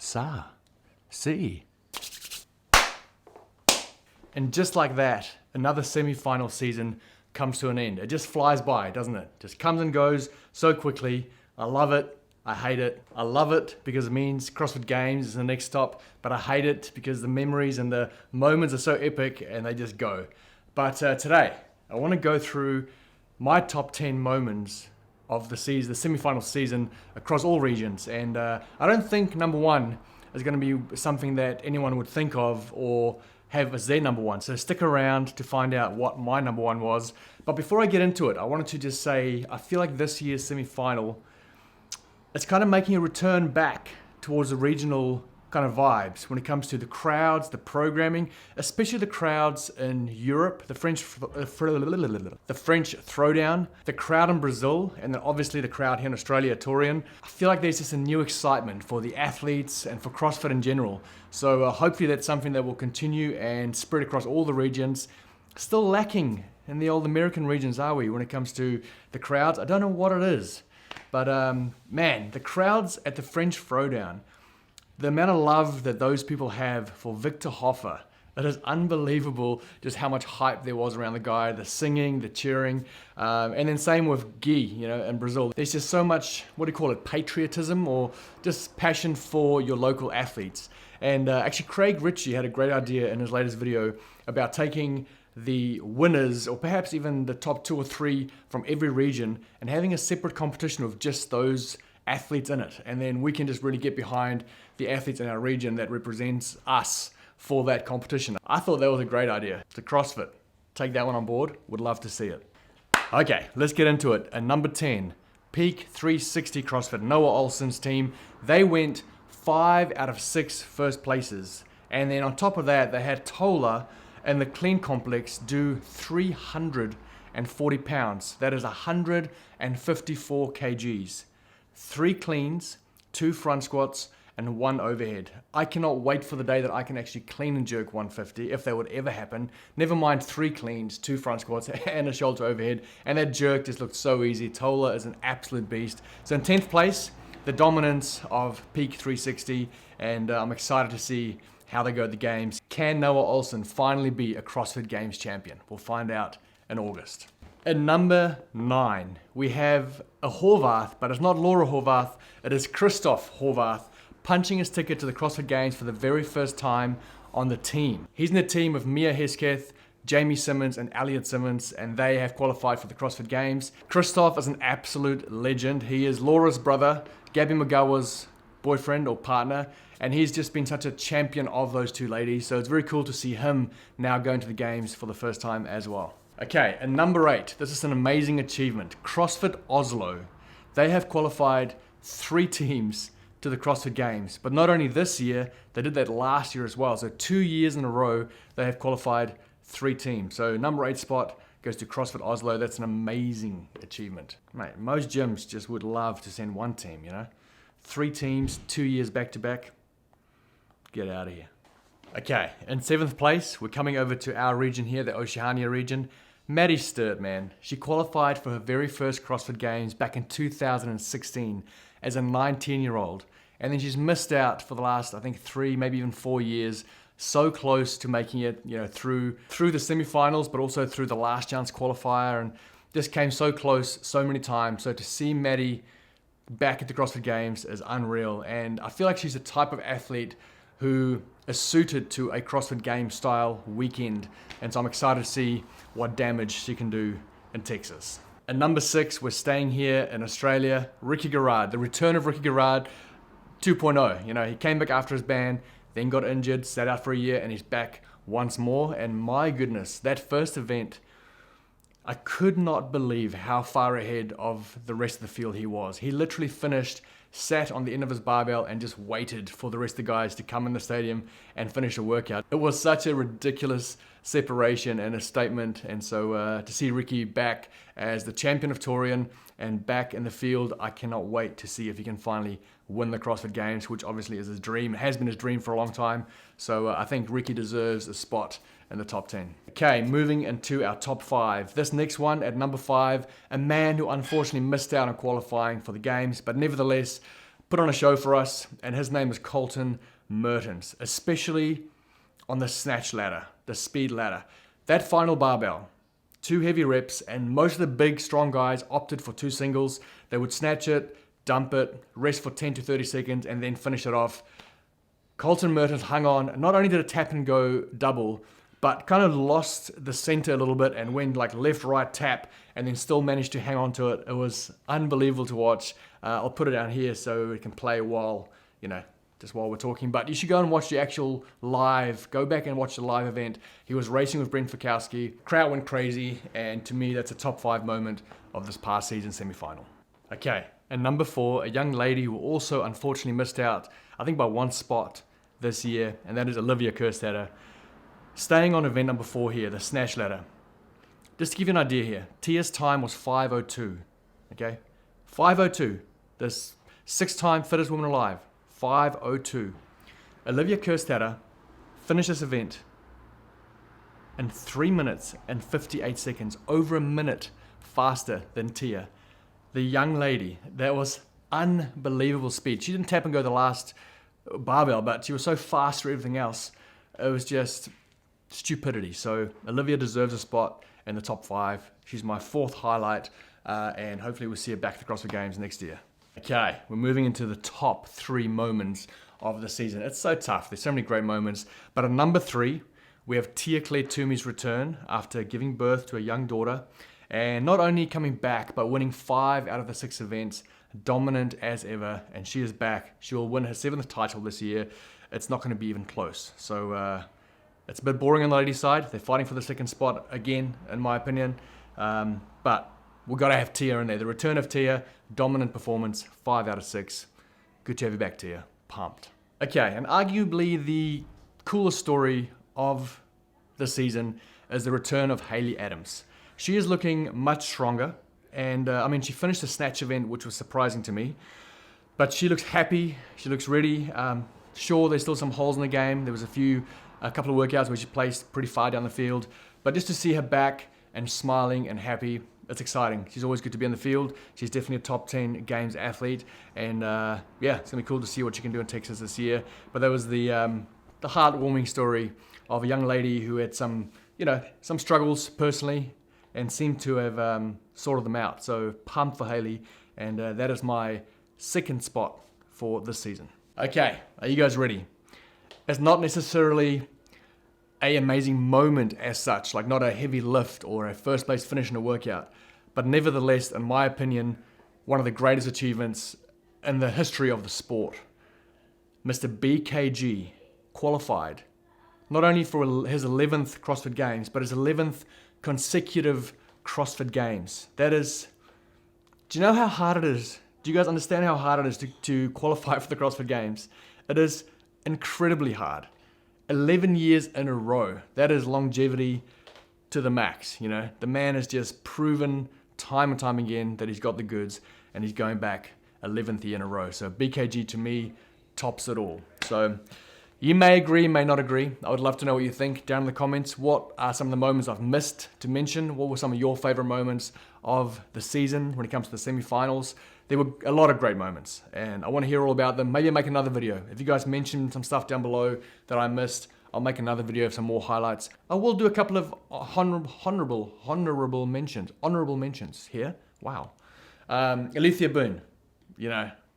Sa. Si. And just like that, another semi-final season comes to an end. It just flies by, doesn't it? Just comes and goes so quickly. I love it. I hate it. I love it because it means CrossFit Games is the next stop, but I hate it because the memories and the moments are so epic and they just go. But today, I want to go through my top 10 moments of the season, the semi-final season across all regions. And I don't think number one is going to be something that anyone would think of or have as their number one. So stick around to find out what my number one was. But before I get into it, I wanted to just say, I feel like this year's semi-final, it's kind of making a return back towards the regional kind of vibes when it comes to the crowds, the programming, especially the crowds in Europe, the French Throwdown, the crowd in Brazil, and then obviously the crowd here in Australia, Torian. I feel like there's just a new excitement for the athletes and for CrossFit in general. So hopefully that's something that will continue and spread across all the regions. Still lacking in the old American regions, are we, when it comes to the crowds? I don't know what it is, but man, the crowds at the French Throwdown, the amount of love that those people have for Victor Hoffer, it is unbelievable just how much hype there was around the guy, the singing, the cheering, and then same with Guy, in Brazil. There's just so much, patriotism or just passion for your local athletes. And actually Craig Ritchie had a great idea in his latest video about taking the winners, or perhaps even the top 2 or 3 from every region, and having a separate competition with just those athletes in it. And then we can just really get behind the athletes in our region that represents us for that competition. I thought that was a great idea. To CrossFit, take that one on board. Would love to see it. Okay, let's get into it. And number 10, Peak 360 CrossFit, Noah Olsen's team. They went 5 out of 6 first places. And then on top of that, they had Tola and the clean complex do 340 pounds. That is 154 kgs. 3 cleans, 2 front squats, and 1 overhead. I cannot wait for the day that I can actually clean and jerk 150, if that would ever happen. Never mind 3 cleans, 2 front squats, and a shoulder overhead. And that jerk just looked so easy. Tola is an absolute beast. So in 10th place, the dominance of Peak 360, and I'm excited to see how they go at the games. Can Noah Olsen finally be a CrossFit Games champion? We'll find out in August. At number 9, we have a Horvath, but it's not Laura Horvath, it is Christoph Horvath, punching his ticket to the CrossFit Games for the very first time on the team. He's in the team of Mia Hesketh, Jamie Simmons, and Elliot Simmons, and they have qualified for the CrossFit Games. Christoph is an absolute legend. He is Laura's brother, Gabby McGowan's boyfriend or partner, and he's just been such a champion of those two ladies, so it's very cool to see him now going to the games for the first time as well. Okay, and number 8, this is an amazing achievement. CrossFit Oslo. They have qualified 3 teams to the CrossFit Games, but not only this year, they did that last year as well. So 2 years in a row, they have qualified 3 teams. So number 8 spot goes to CrossFit Oslo. That's an amazing achievement. Mate, most gyms just would love to send 1 team, 3 teams, 2 years back to back. Get out of here. Okay, in 7th place, we're coming over to our region here, the Oceania region. Maddie Sturt, man. She qualified for her very first CrossFit Games back in 2016 as a 19-year-old. And then she's missed out for the last, I think, 3, maybe even 4 years. So close to making it, through the semifinals, but also through the last chance qualifier. And just came so close so many times. So to see Maddie back at the CrossFit Games is unreal. And I feel like she's the type of athlete who is suited to a CrossFit Games style weekend. And so I'm excited to see what damage she can do in Texas. At number 6, we're staying here in Australia, Ricky Garrard, the return of Ricky Garrard 2.0. He came back after his ban, then got injured, sat out for a year, and he's back once more. And my goodness, that first event, I could not believe how far ahead of the rest of the field he was. He literally finished, sat on the end of his barbell and just waited for the rest of the guys to come in the stadium and finish a workout. It was such a ridiculous separation and a statement. And so to see Ricky back as the champion of Torian and back in the field, I cannot wait to see if he can finally win the CrossFit Games, which obviously is his dream. It has been his dream for a long time. So I think Ricky deserves a spot in the top 10. Okay, moving into our top 5. This next one at number 5, a man who unfortunately missed out on qualifying for the games, but nevertheless put on a show for us, and his name is Colton Mertens, especially on the snatch ladder, the speed ladder. That final barbell, 2 heavy reps, and most of the big, strong guys opted for 2 singles. They would snatch it, dump it, rest for 10 to 30 seconds, and then finish it off. Colton Mertens hung on. Not only did it tap and go double, but kind of lost the center a little bit and went like left, right, tap, and then still managed to hang on to it. It was unbelievable to watch. I'll put it down here so it can play while, just while we're talking. But you should go and watch the actual live. Go back and watch the live event. He was racing with Brent Fikowski. Crowd went crazy, and to me, that's a top 5 moment of this past season semifinal. Okay, and number 4, a young lady who also unfortunately missed out, I think by 1 spot this year, and that is Olivia Kerstetter. Staying on event number 4 here, the snatch ladder. Just to give you an idea here, Tia's time was 5:02. Okay, 5:02. This 6-time fittest woman alive. 5:02. Olivia Kerstetter finished this event in 3 minutes and 58 seconds, over a minute faster than Tia. The young lady, that was unbelievable speed. She didn't tap and go the last barbell, but she was so fast for everything else. It was just stupidity. So Olivia deserves a spot in the top 5. She's my 4th highlight, and hopefully we'll see her back at the CrossFit Games next year. Okay, we're moving into the top 3 moments of the season. It's so tough. There's so many great moments. But at number 3, we have Tia-Clair Toomey's return after giving birth to a young daughter. And not only coming back, but winning 5 out of the 6 events, dominant as ever. And she is back. She will win her 7th title this year. It's not going to be even close. So it's a bit boring on the ladies' side. They're fighting for the 2nd spot again, in my opinion. But we've got to have Tia in there. The return of Tia, dominant performance, 5 out of 6. Good to have you back, Tia. Pumped. Okay, and arguably the coolest story of the season is the return of Hayley Adams. She is looking much stronger, and she finished the snatch event, which was surprising to me. But she looks happy. She looks ready. Sure, there's still some holes in the game. There was a couple of workouts where she placed pretty far down the field. But just to see her back and smiling and happy, it's exciting. She's always good to be in the field. She's definitely a top 10 games athlete. And it's going to be cool to see what she can do in Texas this year. But that was the heartwarming story of a young lady who had some struggles personally and seemed to have sorted them out. So pumped for Hayley. And that is my 2nd spot for this season. Okay, are you guys ready? It's not necessarily an amazing moment as such, like not a heavy lift or a first place finish in a workout, but nevertheless, in my opinion, one of the greatest achievements in the history of the sport. Mr. BKG qualified not only for his 11th CrossFit Games, but his 11th consecutive CrossFit Games. That is, do you know how hard it is? Do you guys understand how hard it is to qualify for the CrossFit Games? It is incredibly hard. 11 years in a row. That is longevity to the max. The man has just proven time and time again that he's got the goods, and he's going back 11th year in a row. So BKG to me tops it all. So you may agree, may not agree. I would love to know what you think down in the comments. What are some of the moments I've missed to mention? What were some of your favorite moments of the season when it comes to the semifinals? There were a lot of great moments, and I want to hear all about them. Maybe I'll make another video. If you guys mentioned some stuff down below that I missed, I'll make another video of some more highlights. I will do a couple of honorable mentions here. Wow. Alethea Boone,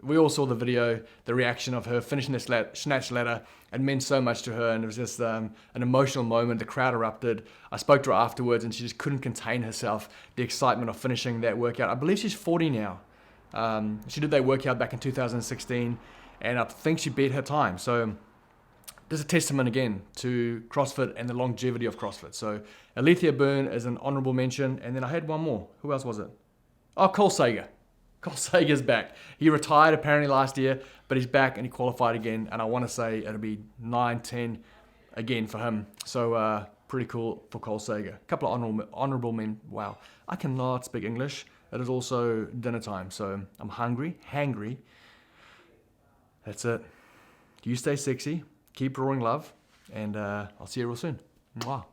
we all saw the video, the reaction of her finishing this snatch ladder. It meant so much to her, and it was just an emotional moment. The crowd erupted. I spoke to her afterwards, and she just couldn't contain herself, the excitement of finishing that workout. I believe she's 40 now. She did that workout back in 2016, and I think she beat her time. So there's a testament again to CrossFit and the longevity of CrossFit. So Alethea Boone is an honorable mention, and then I had one more. Who else was it? Oh, Cole Sager. Cole Sager's back. He retired apparently last year, but he's back and he qualified again, and I want to say it'll be 9-10 again for him. So pretty cool for Cole Sager. A couple of honorable men. Wow, I cannot speak English. It is also dinner time, so I'm hangry. That's it. You stay sexy, keep roaring love, and I'll see you real soon. Mwah.